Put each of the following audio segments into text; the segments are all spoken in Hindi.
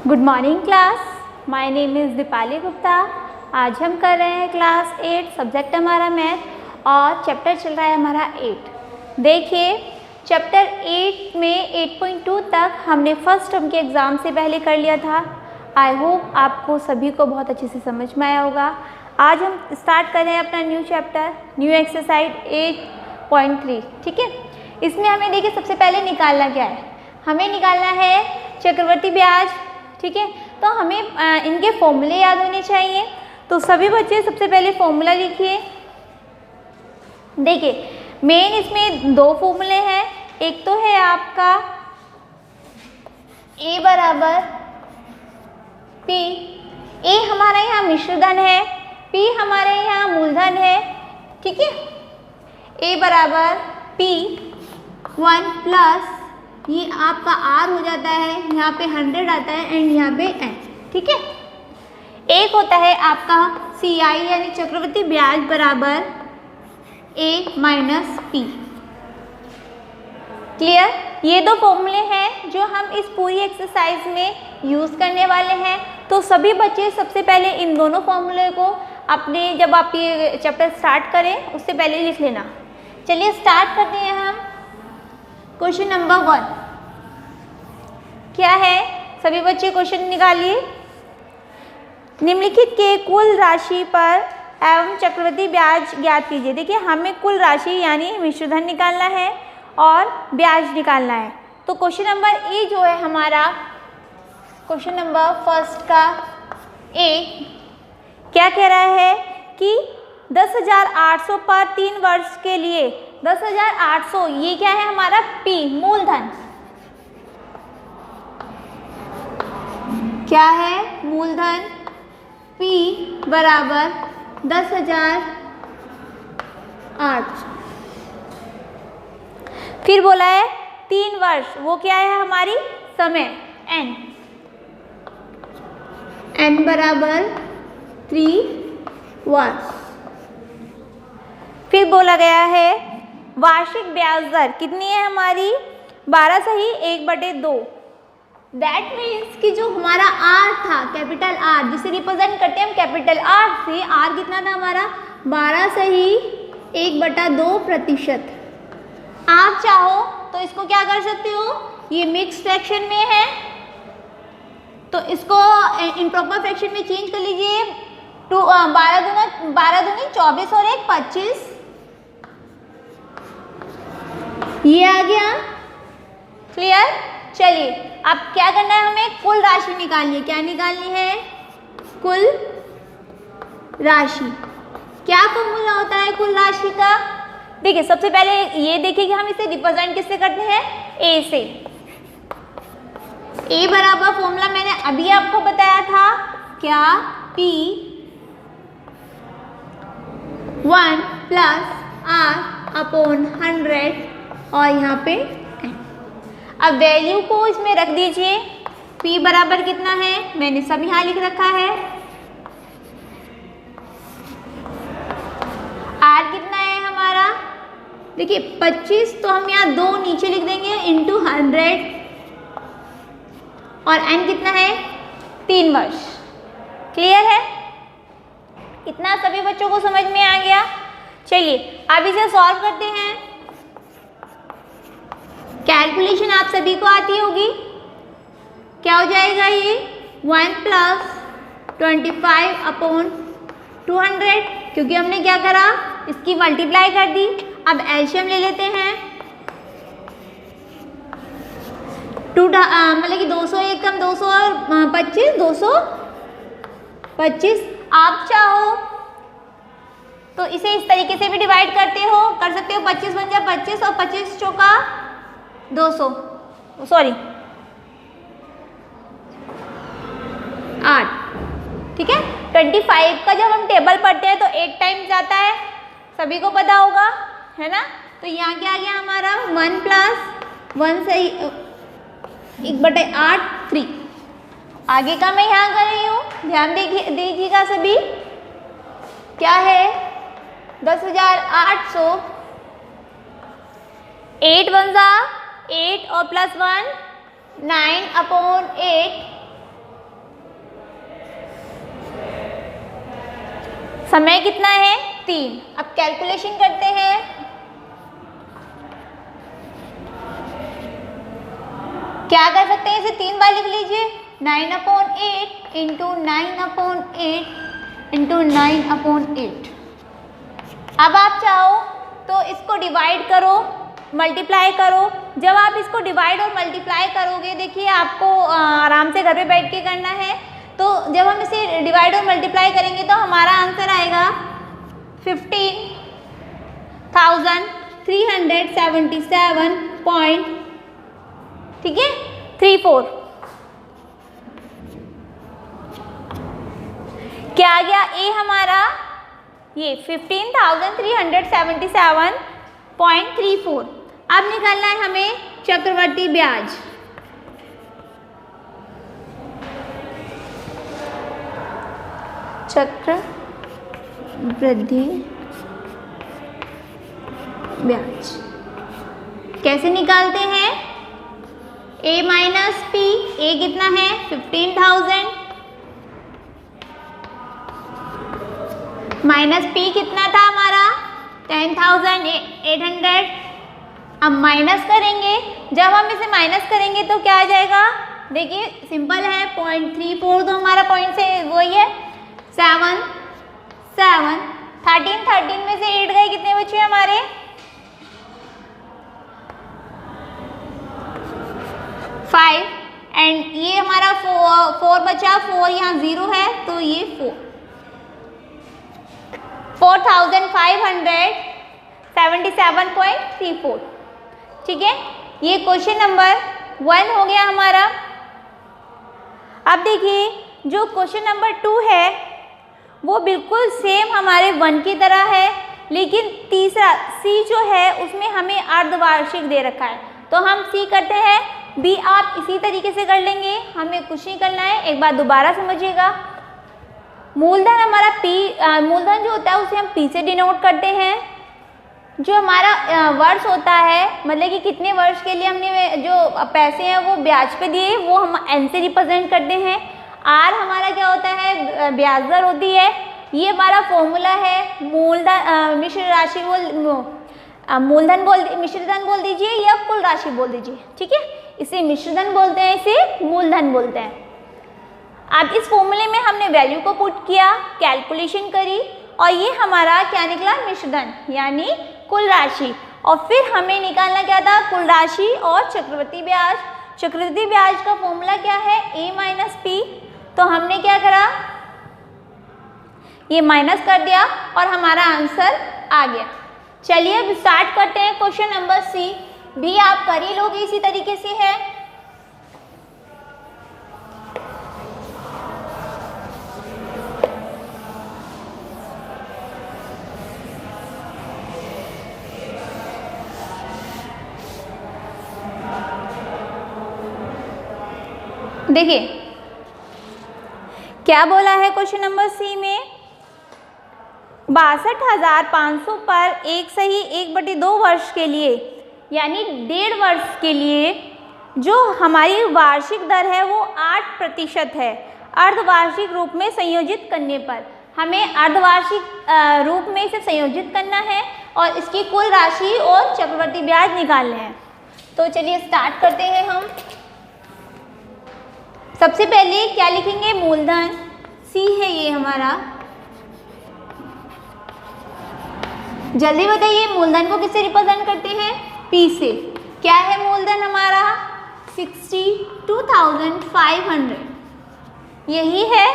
Good morning class, my name is Deepali Gupta. आज हम कर रहे हैं क्लास 8, सब्जेक्ट हमारा मैथ और चैप्टर चल रहा है हमारा 8। देखिए चैप्टर 8 में 8.2 तक हमने फर्स्ट टर्म के एग्ज़ाम से पहले कर लिया था। आई होप आपको सभी को बहुत अच्छे से समझ में आया होगा। आज हम स्टार्ट कर रहे हैं अपना न्यू चैप्टर, न्यू एक्सरसाइज 8.3। ठीक है, इसमें हमें देखिए सबसे पहले निकालना क्या है, हमें निकालना है चक्रवर्ती ब्याज। ठीक है, तो हमें इनके फॉर्मूले याद होने चाहिए। तो सभी बच्चे सबसे पहले फॉर्मूला लिखिए। देखिए मेन इसमें दो फॉर्मूले हैं, एक तो है आपका A बराबर P। A हमारा यहाँ मिश्रधन है, P हमारे यहाँ मूलधन है। ठीक है, A बराबर P 1 प्लस ये आपका R हो जाता है, यहाँ पे 100 आता है एंड यहाँ पे N। ठीक है, एक होता है आपका CI यानी चक्रवर्ती ब्याज बराबर A माइनस P। क्लियर, ये दो फॉर्मूले हैं जो हम इस पूरी एक्सरसाइज में यूज़ करने वाले हैं। तो सभी बच्चे सबसे पहले इन दोनों फॉर्मूले को अपने जब आप ये चैप्टर स्टार्ट करें उससे पहले लिख लेना। चलिए स्टार्ट करते हैं हम। क्वेश्चन नंबर 1 क्या है, सभी बच्चे क्वेश्चन निकालिए। निम्नलिखित के कुल राशि पर एवं चक्रवर्ती ब्याज ज्ञात कीजिए। देखिए हमें कुल राशि यानी मिश्रधन निकालना है और ब्याज निकालना है। तो क्वेश्चन नंबर ए जो है हमारा, क्वेश्चन नंबर फर्स्ट का ए क्या कह रहा है कि 10,800 पर 3 वर्ष के लिए 10,800 ये क्या है हमारा P मूलधन, क्या है मूलधन P बराबर 10,800। फिर बोला है 3 वर्ष, वो क्या है हमारी समय N बराबर 3 वर्ष। फिर बोला गया है वार्षिक ब्याज दर कितनी है हमारी 12 सही 1/2। दैट मीन्स कि जो हमारा R था कैपिटल R जिसे रिप्रेजेंट करते हैं हम कैपिटल R से, R कितना था हमारा 12 सही 1/2%। आप चाहो तो इसको क्या कर सकते हो, ये मिक्स फ्रैक्शन में है तो इसको इम्प्रॉपर फ्रैक्शन में चेंज कर लीजिए। 12 दूनी 24 और 1 25, ये आ गया। क्लियर, चलिए अब क्या करना है, हमें कुल राशि निकालनी है। क्या निकालनी है, कुल राशि। क्या फॉर्मूला होता है कुल राशि का, देखिए सबसे पहले ये देखिए कि हम इसे रिप्रेजेंट किससे करते हैं, A से। A बराबर फॉर्मूला मैंने अभी आपको बताया था, क्या P 1 प्लस R अपॉन 100 और यहाँ पे N। अब वैल्यू को इसमें रख दीजिए। P बराबर कितना है, मैंने सब यहाँ लिख रखा है। R कितना है हमारा, देखिए 25 तो हम यहाँ 2 नीचे लिख देंगे इंटू 100 और N कितना है 3 वर्ष। क्लियर है, इतना सभी बच्चों को समझ में आ गया। चलिए अब इसे सॉल्व करते हैं। कैलकुलेशन आप सभी को आती होगी, क्या हो जाएगा ये 1 प्लस 25 अपॉन 200, क्योंकि हमने क्या करा इसकी मल्टीप्लाई कर दी। अब एलसीएम ले लेते हैं, मतलब कि 200 एकम 200 और 25 225। आप चाहो तो इसे इस तरीके से भी डिवाइड कर सकते हो। 25 बन जाए 25 और 25 चौका 200, सॉरी 8। ठीक है, 25 का जब हम टेबल पढ़ते हैं तो 8 टाइम जाता है, सभी को पता होगा है ना। तो यहाँ क्या आ गया हमारा 1 प्लस 1 सही 1/8 3। आगे का मैं यहाँ कर रही हूँ, ध्यान दीजिएगा सभी। क्या है 10,800, 8 1 8 और प्लस 1 9 अपॉन 8 समय कितना है 3। अब कैलकुलेशन करते हैं। क्या कर सकते हैं, इसे 3 बार लिख लीजिए। 9/8 इंटू 9/8 इंटू 9/8। अब आप चाहो तो इसको डिवाइड करो, मल्टीप्लाई करो। जब आप इसको डिवाइड और मल्टीप्लाई करोगे, देखिए आपको आराम से घर पे बैठ के करना है। तो जब हम इसे डिवाइड और मल्टीप्लाई करेंगे तो हमारा आंसर आएगा 15,377 पॉइंट, ठीक है, 34। क्या आ गया ए हमारा, ये 15,377.34। अब निकालना है हमें चक्रवर्ती ब्याज। चक्रवृद्धि ब्याज कैसे निकालते हैं, ए माइनस पी। ए कितना है 15,000 माइनस पी कितना था हमारा 10,800। अब माइनस करेंगे, जब हम इसे माइनस करेंगे तो क्या आ जाएगा, देखिए सिंपल है 0.34 तो हमारा पॉइंट से वही है 7 7 13 में से 8 गए, कितने बचे हमारे 5 एंड ये हमारा 4 बचा, 4 यहाँ 0 है तो ये 4,577.34। ठीक है, ये क्वेश्चन नंबर 1 हो गया हमारा। अब देखिए जो क्वेश्चन नंबर 2 है वो बिल्कुल सेम हमारे 1 की तरह है, लेकिन तीसरा सी जो है उसमें हमें अर्धवार्षिक दे रखा है, तो हम सी करते हैं। बी आप इसी तरीके से कर लेंगे, हमें कुछ नहीं करना है। एक बार दोबारा समझिएगा, मूलधन हमारा पी, मूलधन जो होता है उसे हम पी से डिनोट करते हैं। जो हमारा वर्ष होता है, मतलब कि कितने वर्ष के लिए हमने जो पैसे हैं वो ब्याज पे दिए, वो हम एन से रिप्रेजेंट करते हैं। आर हमारा क्या होता है, ब्याज दर होती है। ये हमारा फॉर्मूला है। मूलधन मिश्र राशि मूलधन मिश्रधन बोल दीजिए या कुल राशि बोल दीजिए, ठीक है। इसे मिश्रधन बोलते हैं, इसे मूलधन बोलते हैं। अब इस फॉर्मूले में हमने वैल्यू को पुट किया, कैलकुलेशन करी और ये हमारा क्या निकला, मिश्रधन यानी कुल राशि। और फिर हमें निकालना क्या था, कुल राशि और चक्रवृद्धि ब्याज। चक्रवृद्धि ब्याज का फॉर्मूला क्या है, ए माइनस पी। तो हमने क्या करा, ये माइनस कर दिया और हमारा आंसर आ गया। चलिए अब स्टार्ट करते हैं क्वेश्चन नंबर सी। भी आप कर ही लोगे, इसी तरीके से है। देखिए क्या बोला है क्वेश्चन नंबर सी में, 62,500 पर एक सही 1/2 वर्ष के लिए यानी 1.5 वर्ष के लिए जो हमारी वार्षिक दर है वो 8% है। अर्धवार्षिक रूप में संयोजित करने पर हमें अर्धवार्षिक रूप में इसे संयोजित करना है और इसकी कुल राशि और चक्रवृद्धि ब्याज निकालने हैं। तो चलिए स्टार्ट करते हैं हम। सबसे पहले क्या लिखेंगे, मूलधन सी है ये हमारा। जल्दी बताइए मूलधन को किससे रिप्रेजेंट करते हैं, पी से। क्या है मूलधन हमारा 62,500, यही है।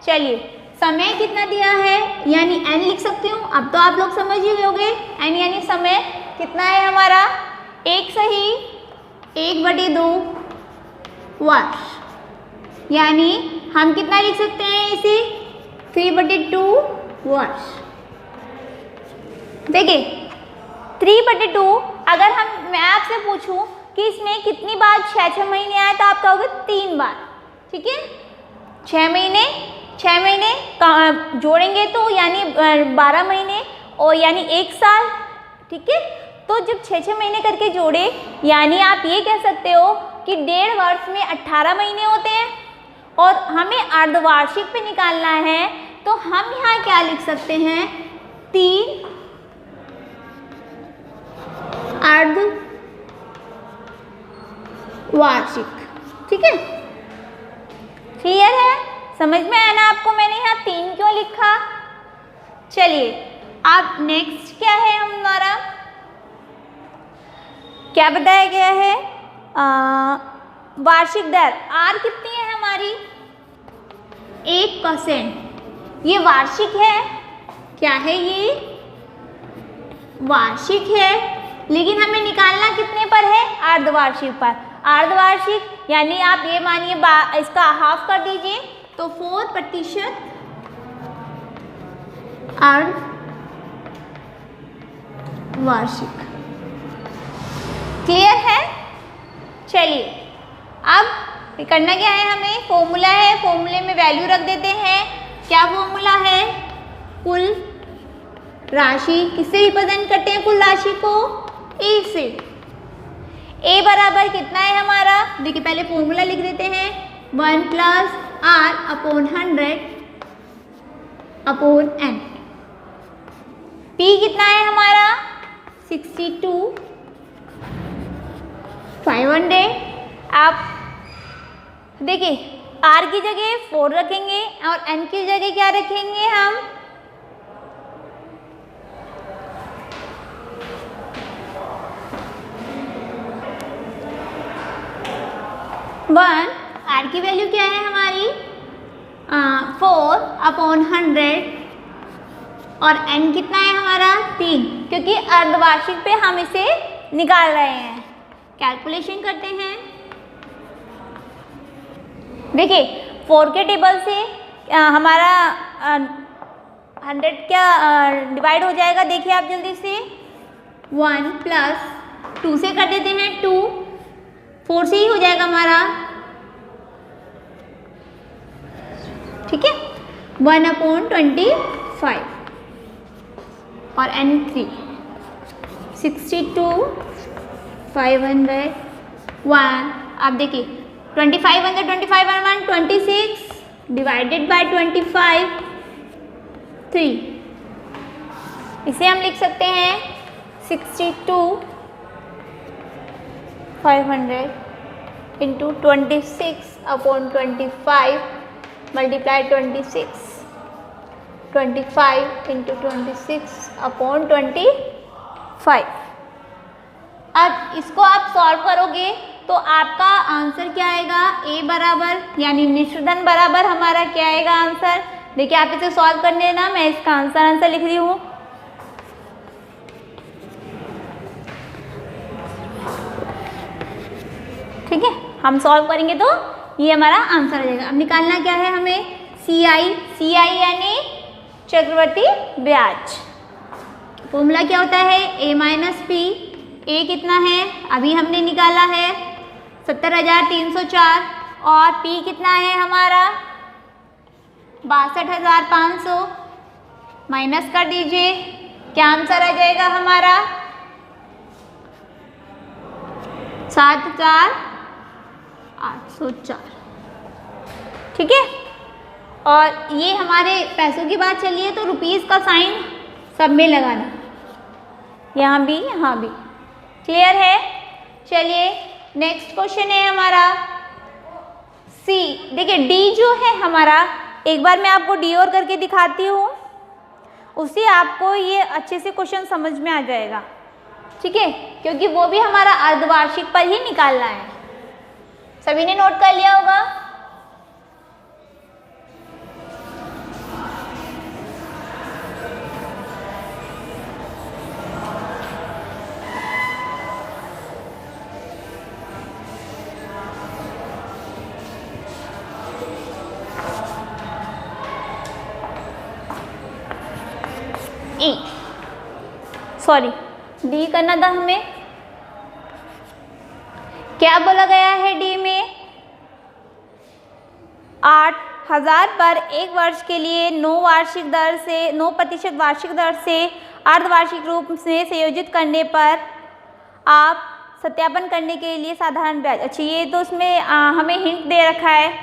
चलिए समय कितना दिया है, यानी एन लिख सकती हूँ। अब तो आप लोग समझ ही गए, एन यानी समय कितना है हमारा, एक सही 1/2 वर्ष, यानी हम कितना लिख सकते हैं इसे 3/2 वर्ष। देखिए 3/2, अगर मैं आपसे पूछूं कि इसमें कितनी बार 6 महीने आए तो आप कहोगे 3 बार, ठीक है। 6 महीने जोड़ेंगे तो यानी 12 महीने और यानी 1 साल, ठीक है। तो जब 6 महीने करके जोड़े, यानी आप ये कह सकते हो कि 1.5 वर्ष में 18 महीने होते हैं। और हमें अर्धवार्षिक पे निकालना है तो हम यहाँ क्या लिख सकते हैं, 3 अर्धवार्षिक। ठीक है, क्लियर है, समझ में आया ना आपको मैंने यहाँ 3 क्यों लिखा। चलिए अब नेक्स्ट क्या है हमारा, क्या बताया गया है, वार्षिक दर आर कितनी है हमारी, 1%। ये वार्षिक है, क्या है ये, वार्षिक है, लेकिन हमें निकालना कितने पर है, अर्धवार्षिक पर। अर्धवार्षिक यानी आप ये मानिए इसका हाफ कर दीजिए तो 4% अर्धवार्षिक। क्लियर है। चलिए अब करना क्या है, हमें फॉर्मूला है, फॉर्मूले में वैल्यू रख देते हैं। क्या फॉर्मूला है, कुल राशि किससे रिप्रेजेंट करते हैं, कुल राशि को ए से। ए बराबर कितना है हमारा, देखिए पहले फॉर्मूला लिख देते हैं, 1 + R/100/n। पी कितना है हमारा, 62,500। आप देखिए R की जगह 4 रखेंगे और N की जगह क्या रखेंगे हम, 1। R की वैल्यू क्या है हमारी, 4/100 और N कितना है हमारा, 3, क्योंकि अर्धवार्षिक पे हम इसे निकाल रहे हैं। कैलकुलेशन करते हैं, देखिए 4 के टेबल से हमारा 100 क्या डिवाइड हो जाएगा, देखिए आप जल्दी से, 1 + 2 से कर देते हैं, 2, 4 से ही हो जाएगा हमारा, ठीक है, 1/25 और N 3, 62,500 1। आप देखिए 25 26 डिवाइडेड बाय 25 3, इसे हम लिख सकते हैं 62,500 इंटू 26/25 मल्टीप्लाई 26, 25 इंटू 26/25। अब इसको आप सॉल्व करोगे तो आपका आंसर क्या आएगा, ए बराबर यानी मिश्रधन बराबर हमारा क्या आएगा आंसर। देखिए आप इसे सॉल्व करने ना, मैं इसका आंसर लिख रही हूँ। ठीक है, हम सॉल्व करेंगे तो ये हमारा आंसर आ जाएगा। अब निकालना क्या है हमें, CI यानी चक्रवर्ती ब्याज। फॉर्मूला क्या होता है, A - P। ए कितना है, अभी हमने निकाला है 70,304 और P कितना है हमारा 62,500। माइनस कर दीजिए, क्या आंसर आ जाएगा हमारा 7,804। ठीक है, और ये हमारे पैसों की बात चलिए तो रुपीस का साइन सब में लगाना, यहाँ भी यहाँ भी। क्लियर है। चलिए नेक्स्ट क्वेश्चन है हमारा सी। देखिए डी जो है हमारा, एक बार मैं आपको डी और करके दिखाती हूँ, उससे आपको ये अच्छे से क्वेश्चन समझ में आ जाएगा। ठीक है, क्योंकि वो भी हमारा अर्धवार्षिक पर ही निकालना है। सभी ने नोट कर लिया होगा। सॉरी डी करना था हमें। क्या बोला गया है डी में, 8,000 पर एक वर्ष के लिए 9% वार्षिक दर से अर्धवार्षिक रूप से संयोजित करने पर आप सत्यापन करने के लिए साधारण ब्याज। अच्छा, ये तो उसमें हमें हिंट दे रखा है,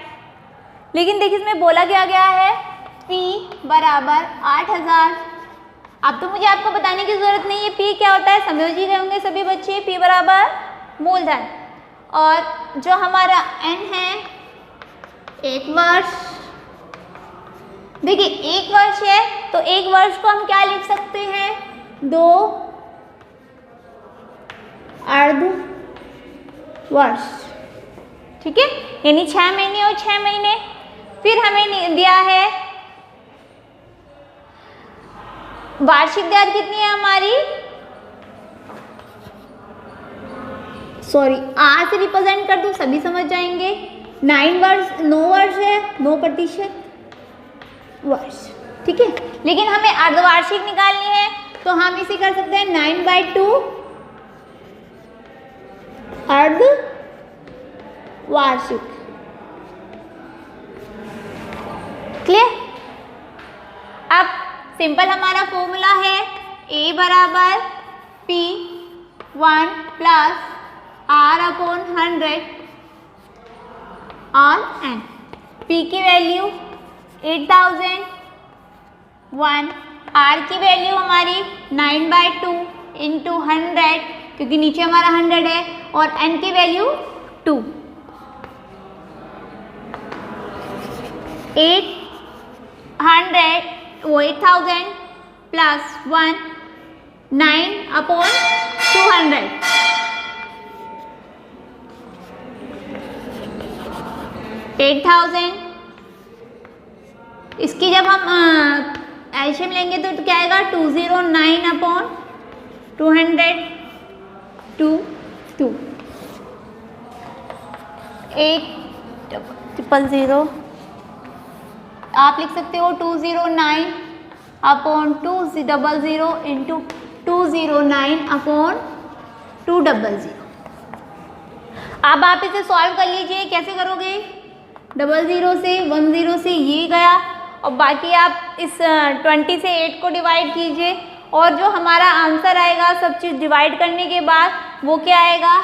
लेकिन देखिए इसमें बोला क्या गया है P बराबर 8000। अब तो मुझे आपको बताने की ज़रूरत नहीं है P क्या होता है, समझ ही गए होंगे सभी बच्चे। P बराबर मूलधन, और जो हमारा N है 1 वर्ष। देखिए 1 वर्ष है तो 1 वर्ष को हम क्या लिख सकते हैं, 2 अर्ध वर्ष, ठीक है, यानी 6 महीने और 6 महीने। फिर हमें दिया है वार्षिक दर कितनी है हमारी, सॉरी R से रिप्रेजेंट कर दूं सभी समझ जाएंगे। 9 वर्ष है, 9% वर्ष, ठीक है। लेकिन हमें अर्धवार्षिक निकालनी है तो हम इसे कर सकते हैं 9/2 अर्ध वार्षिक। क्लियर। अब सिंपल हमारा फॉर्मूला है A बराबर P1 प्लस R/100 और N। P की वैल्यू 8000, 1 R की वैल्यू हमारी 9/2 इंटू 100, क्योंकि नीचे हमारा 100 है, और N की वैल्यू 2। 8000 प्लस 1 9/200, इसकी जब हम एलसीएम लेंगे तो क्या आएगा, 209/200 2 800। आप लिख सकते हो 209/200 इंटू 209/200। अब आप इसे सॉल्व कर लीजिए। कैसे करोगे, 00 से 10 से ये गया, और बाकी आप इस 20 से 8 को डिवाइड कीजिए, और जो हमारा आंसर आएगा सब चीज़ डिवाइड करने के बाद वो क्या आएगा,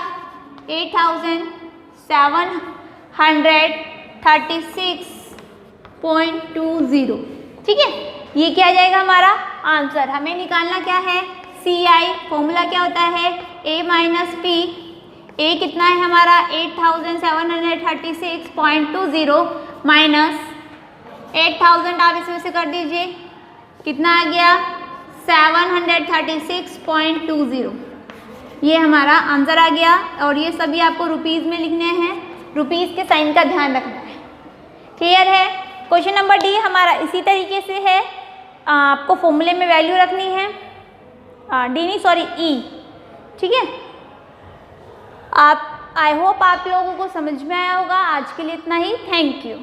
8736.20। ठीक है, ये क्या जाएगा हमारा आंसर। हमें निकालना क्या है, CI। फॉर्मूला क्या होता है, A माइनस P। A कितना है हमारा 8736.20 माइनस 8000, आप इसमें से कर दीजिए, कितना आ गया 736.20। ये हमारा आंसर आ गया, और ये सभी आपको रुपीज़ में लिखने हैं, रुपीज़ के साइन का ध्यान रखना है। क्लियर है। क्वेश्चन नंबर डी हमारा इसी तरीके से है, आपको फॉर्मूले में वैल्यू रखनी है, डी नहीं सॉरी ई। ठीक है, आप आई होप आप लोगों को समझ में आया होगा। आज के लिए इतना ही, थैंक यू।